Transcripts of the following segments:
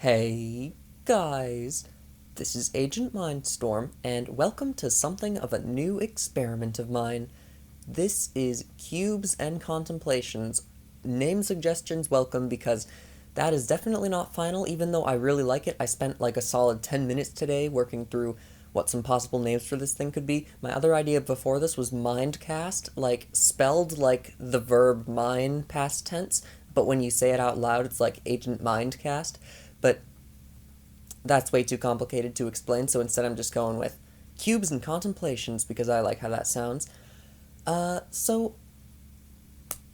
Hey guys, this is Agent Mindstorm, and welcome to something of a new experiment of mine. This is Cubes and Contemplations. Name suggestions welcome because that is definitely not final, even though I really like it. I spent like a solid 10 minutes today working through what some possible names for this thing could be. My other idea before this was Mindcast, like spelled like the verb mind past tense, but when you say it out loud, it's like Agent Mindcast. But that's way too complicated to explain, so instead I'm just going with Cubes and Contemplations because I like how that sounds. So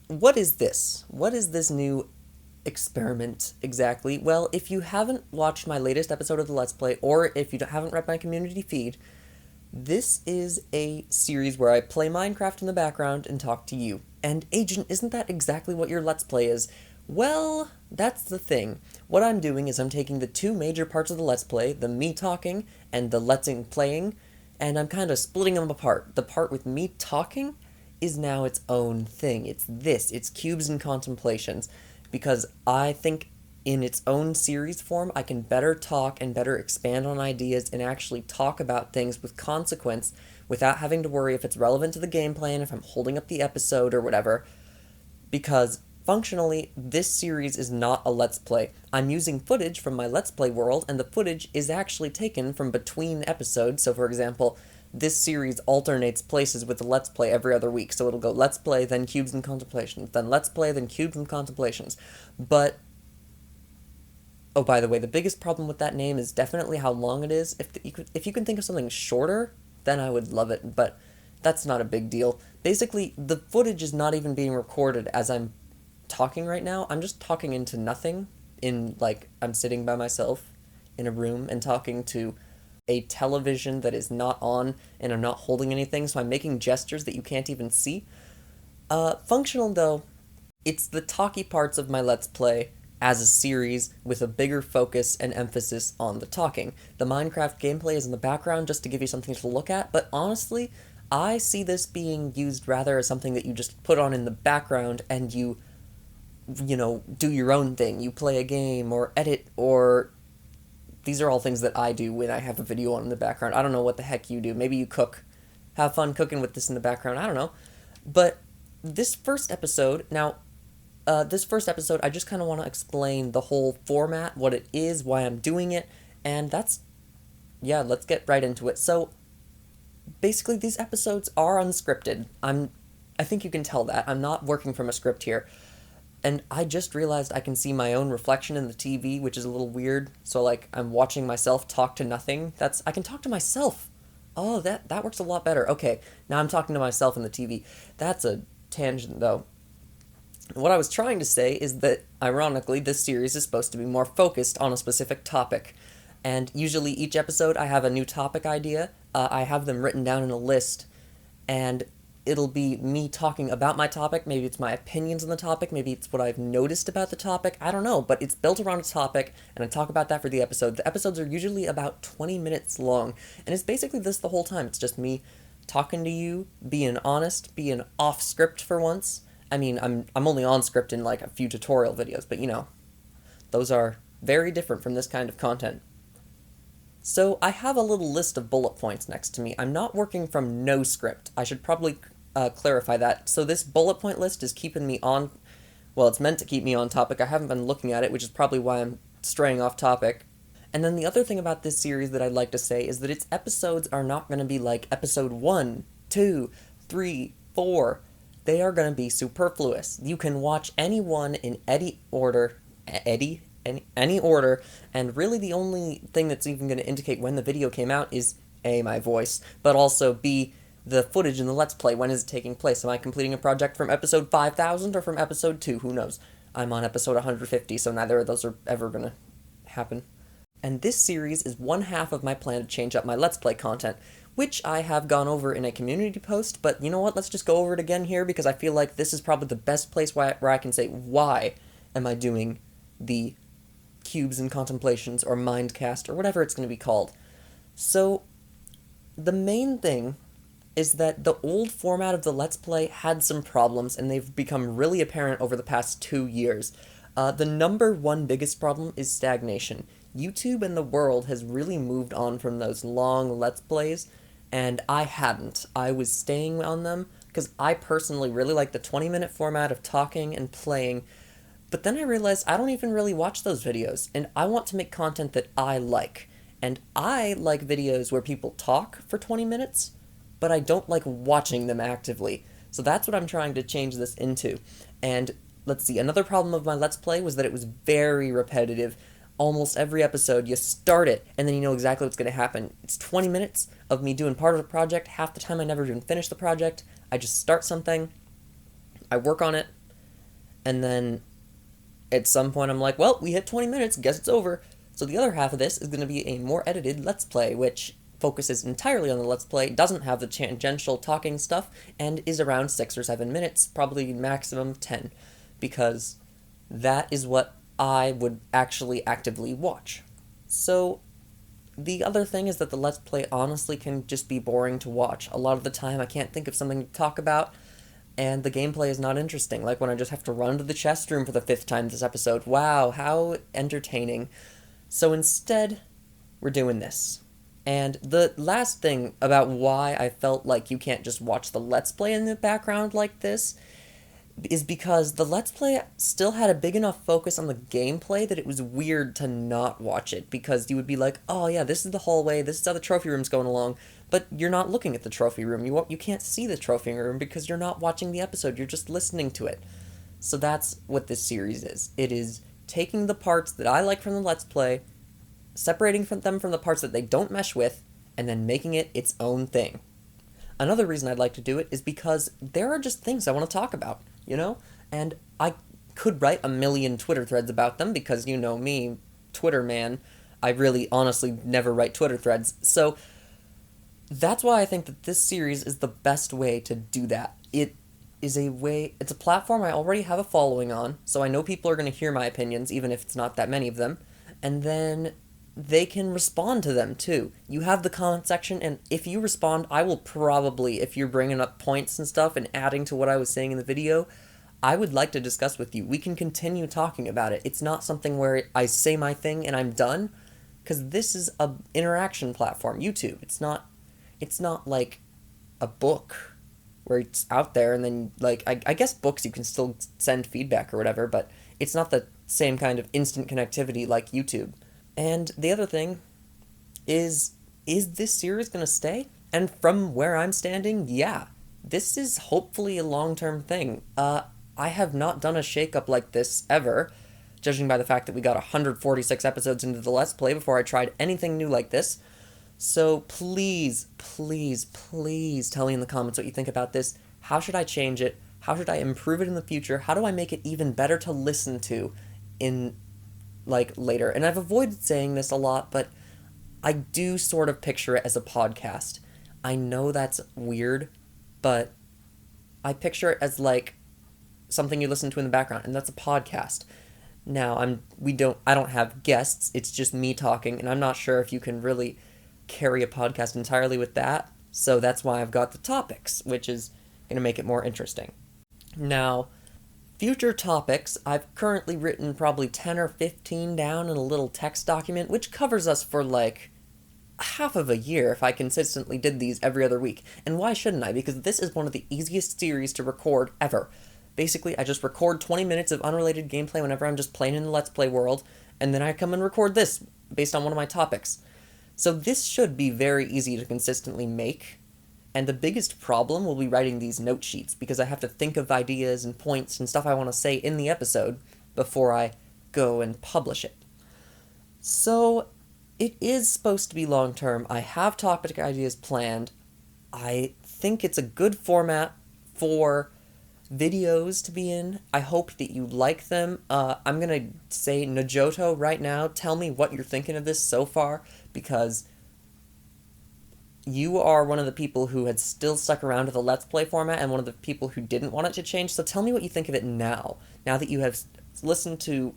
what is this? What is this new experiment exactly? Well, if you haven't watched my latest episode of the Let's Play, or if you haven't read my community feed, this is a series where I play Minecraft in the background and talk to you. And Agent, isn't that exactly what your Let's Play is? Well, that's the thing. What I'm doing is I'm taking the two major parts of the Let's Play, the me talking and the letting playing, and I'm kind of splitting them apart. The part with me talking is now its own thing. It's Cubes and Contemplations, because I think in its own series form, I can better talk and better expand on ideas and actually talk about things with consequence without having to worry if it's relevant to the gameplay and if I'm holding up the episode or whatever. Because functionally, this series is not a Let's Play. I'm using footage from my Let's Play world, and the footage is actually taken from between episodes. So, for example, this series alternates places with the Let's Play every other week. So it'll go Let's Play, then Cubes and Contemplations, then Let's Play, then Cubes and Contemplations. But oh, by the way, the biggest problem with that name is definitely how long it is. If you can think of something shorter, then I would love it, but that's not a big deal. Basically, the footage is not even being recorded as I'm talking right now. I'm just talking into nothing, I'm sitting by myself in a room and talking to a television that is not on, and I'm not holding anything, so I'm making gestures that you can't even see. Functional, though, it's the talky parts of my Let's Play as a series with a bigger focus and emphasis on the talking. The Minecraft gameplay is in the background just to give you something to look at, but honestly, I see this being used rather as something that you just put on in the background and you do your own thing. You play a game or edit, or these are all things that I do when I have a video on in the background. I don't know what the heck you do. Maybe you cook. Have fun cooking with this in the background. I don't know. But this first episode, I just kind of want to explain the whole format, what it is, why I'm doing it, and let's get right into it. So, basically, these episodes are unscripted. I think you can tell that. I'm not working from a script here. And I just realized I can see my own reflection in the TV, which is a little weird. So, I'm watching myself talk to nothing. I can talk to myself. Oh, that works a lot better. Okay, now I'm talking to myself in the TV. That's a tangent, though. What I was trying to say is that, ironically, this series is supposed to be more focused on a specific topic. And usually each episode I have a new topic idea. I have them written down in a list, and it'll be me talking about my topic. Maybe it's my opinions on the topic, maybe it's what I've noticed about the topic, I don't know, but it's built around a topic, and I talk about that for the episode. The episodes are usually about 20 minutes long, and it's basically this the whole time. It's just me talking to you, being honest, being off script for once. I mean, I'm only on script in a few tutorial videos, but those are very different from this kind of content. So I have a little list of bullet points next to me. I'm not working from no script. I should probably clarify that. So this bullet point list is keeping me on, well, it's meant to keep me on topic. I haven't been looking at it, which is probably why I'm straying off topic. And then the other thing about this series that I'd like to say is that its episodes are not going to be like episode 1, 2, 3, 4. They are going to be superfluous. You can watch any one in any order, any order, and really the only thing that's even going to indicate when the video came out is A, my voice, but also B, the footage in the Let's Play. When is it taking place? Am I completing a project from episode 5000 or from episode 2? Who knows? I'm on episode 150, so neither of those are ever going to happen. And this series is one half of my plan to change up my Let's Play content, which I have gone over in a community post, but you know what, let's just go over it again here, because I feel like this is probably the best place where I can say, why am I doing the Cubes and Contemplations, or Mindcast, or whatever it's going to be called. So, the main thing is that the old format of the Let's Play had some problems, and they've become really apparent over the past 2 years. The number one biggest problem is stagnation. YouTube and the world has really moved on from those long Let's Plays, and I hadn't. I was staying on them because I personally really like the 20-minute format of talking and playing, but then I realized I don't even really watch those videos, and I want to make content that I like. And I like videos where people talk for 20 minutes, but I don't like watching them actively. So that's what I'm trying to change this into. And let's see, another problem of my Let's Play was that it was very repetitive. Almost every episode, you start it, and then you know exactly what's going to happen. It's 20 minutes of me doing part of a project. Half the time I never even finish the project. I just start something, I work on it, and then at some point I'm like, well, we hit 20 minutes, guess it's over. So the other half of this is going to be a more edited Let's Play, which focuses entirely on the Let's Play, doesn't have the tangential talking stuff, and is around 6 or 7 minutes, probably maximum 10, because that is what I would actually actively watch. So the other thing is that the Let's Play honestly can just be boring to watch. A lot of the time I can't think of something to talk about, and the gameplay is not interesting, like when I just have to run to the chest room for the 5th time this episode. Wow, how entertaining. So instead, we're doing this. And the last thing about why I felt like you can't just watch the Let's Play in the background like this is because the Let's Play still had a big enough focus on the gameplay that it was weird to not watch it, because you would be like, oh yeah, this is the hallway, this is how the trophy room's going along, but you're not looking at the trophy room. You can't see the trophy room because you're not watching the episode, you're just listening to it. So that's what this series is. It is taking the parts that I like from the Let's Play, separating them from the parts that they don't mesh with, and then making it its own thing. Another reason I'd like to do it is because there are just things I want to talk about, you know? And I could write a million Twitter threads about them because, you know me, Twitter man, I really honestly never write Twitter threads. So that's why I think that this series is the best way to do that. It's a platform I already have a following on, so I know people are going to hear my opinions, even if it's not that many of them, and then they can respond to them too. You have the comment section, and if you respond, I will probably, if you're bringing up points and stuff and adding to what I was saying in the video, I would like to discuss with you. We can continue talking about it. It's not something where I say my thing and I'm done, because this is a interaction platform, YouTube. It's not like a book where it's out there and then, like, I guess books you can still send feedback or whatever, but it's not the same kind of instant connectivity like YouTube. And the other thing is this series going to stay? And from where I'm standing, yeah. This is hopefully a long-term thing. I have not done a shakeup like this ever, judging by the fact that we got 146 episodes into the Let's Play before I tried anything new like this. So please, please, please tell me in the comments what you think about this. How should I change it? How should I improve it in the future? How do I make it even better to listen to in, like, later? And I've avoided saying this a lot, but I do sort of picture it as a podcast. I know that's weird, but I picture it as, like, something you listen to in the background, and that's a podcast. Now, I don't have guests, it's just me talking, and I'm not sure if you can really carry a podcast entirely with that, so that's why I've got the topics, which is going to make it more interesting. Now, future topics, I've currently written probably 10 or 15 down in a little text document, which covers us for like half of a year if I consistently did these every other week. And why shouldn't I? Because this is one of the easiest series to record ever. Basically, I just record 20 minutes of unrelated gameplay whenever I'm just playing in the Let's Play world, and then I come and record this based on one of my topics. So this should be very easy to consistently make, and the biggest problem will be writing these note sheets, because I have to think of ideas and points and stuff I want to say in the episode before I go and publish it. So it is supposed to be long-term. I have topic ideas planned. I think it's a good format for videos to be in. I hope that you like them. I'm gonna say Najoto right now. Tell me what you're thinking of this so far, because you are one of the people who had still stuck around to the Let's Play format and one of the people who didn't want it to change, so tell me what you think of it now that you have listened to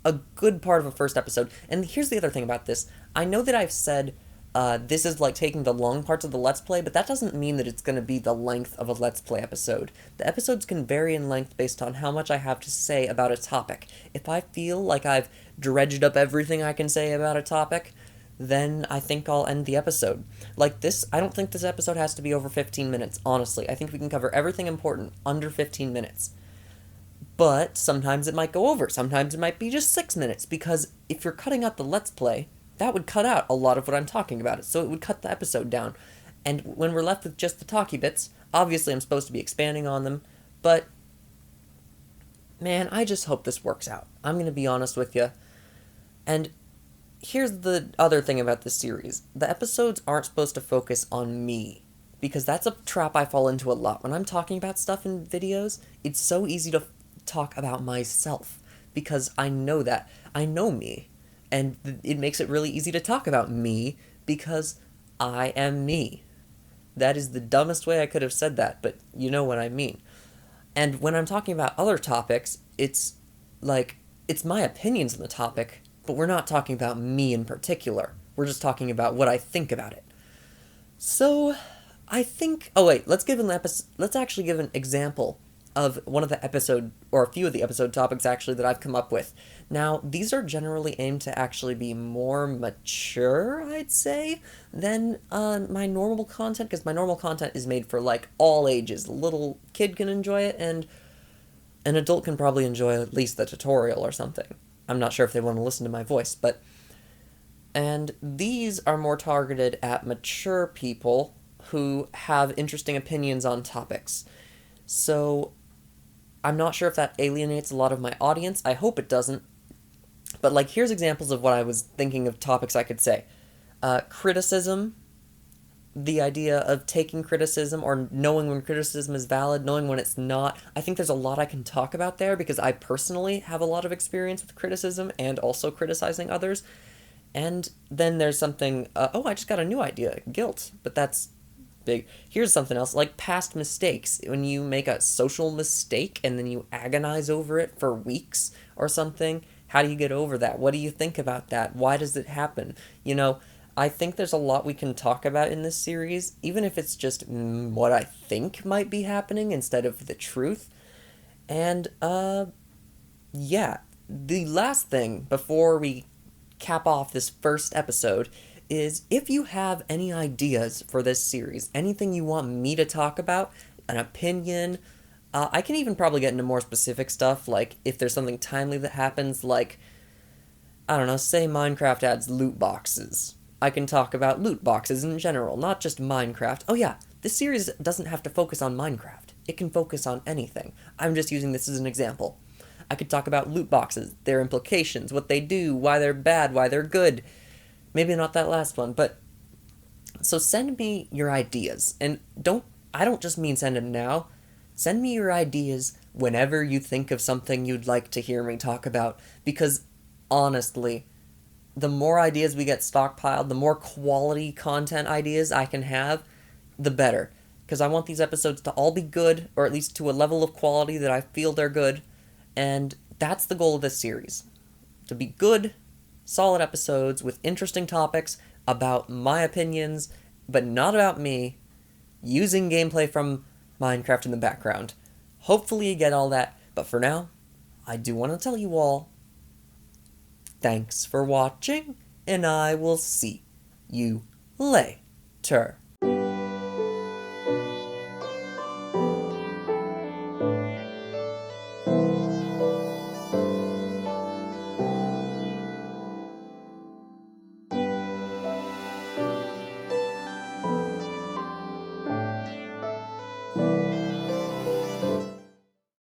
a good part of a first episode. And here's the other thing about this. I know that I've said This is like taking the long parts of the Let's Play, but that doesn't mean that it's going to be the length of a Let's Play episode. The episodes can vary in length based on how much I have to say about a topic. If I feel like I've dredged up everything I can say about a topic, then I think I'll end the episode. Like this, I don't think this episode has to be over 15 minutes, honestly. I think we can cover everything important under 15 minutes. But sometimes it might go over, sometimes it might be just 6 minutes, because if you're cutting out the Let's Play, that would cut out a lot of what I'm talking about, so it would cut the episode down. And when we're left with just the talky bits, obviously I'm supposed to be expanding on them, but man, I just hope this works out. I'm going to be honest with you. And here's the other thing about this series. The episodes aren't supposed to focus on me, because that's a trap I fall into a lot. When I'm talking about stuff in videos, it's so easy to talk about myself, because I know that. I know me. And it makes it really easy to talk about me, because I am me. That is the dumbest way I could have said that, but you know what I mean. And when I'm talking about other topics, it's like, it's my opinions on the topic, but we're not talking about me in particular. We're just talking about what I think about it. So, I think... Oh wait, let's actually give an example of one of the episode, or a few of the episode topics actually that I've come up with. Now, these are generally aimed to actually be more mature, I'd say, than my normal content, because my normal content is made for, like, all ages. A little kid can enjoy it, and an adult can probably enjoy at least the tutorial or something. I'm not sure if they want to listen to my voice, but... And these are more targeted at mature people who have interesting opinions on topics. So, I'm not sure if that alienates a lot of my audience. I hope it doesn't. But, like, here's examples of what I was thinking of topics I could say. Criticism. The idea of taking criticism, or knowing when criticism is valid, knowing when it's not. I think there's a lot I can talk about there, because I personally have a lot of experience with criticism, and also criticizing others. And then there's something, oh, I just got a new idea, guilt. But that's big. Here's something else, like past mistakes. When you make a social mistake and then you agonize over it for weeks or something, how do you get over that? What do you think about that? Why does it happen? You know, I think there's a lot we can talk about in this series, even if it's just what I think might be happening instead of the truth. And, yeah. The last thing before we cap off this first episode is, if you have any ideas for this series, anything you want me to talk about, an opinion, I can even probably get into more specific stuff, like if there's something timely that happens, like, I don't know, say Minecraft adds loot boxes. I can talk about loot boxes in general, not just Minecraft. Oh yeah, this series doesn't have to focus on Minecraft. It can focus on anything. I'm just using this as an example. I could talk about loot boxes, their implications, what they do, why they're bad, why they're good. Maybe not that last one, but... So send me your ideas, and I don't just mean send them now. Send me your ideas whenever you think of something you'd like to hear me talk about, because, honestly, the more ideas we get stockpiled, the more quality content ideas I can have, the better. Because I want these episodes to all be good, or at least to a level of quality that I feel they're good, and that's the goal of this series. To be good, solid episodes with interesting topics about my opinions, but not about me, using gameplay from Minecraft in the background. Hopefully you get all that, but for now, I do want to tell you all, thanks for watching, and I will see you later.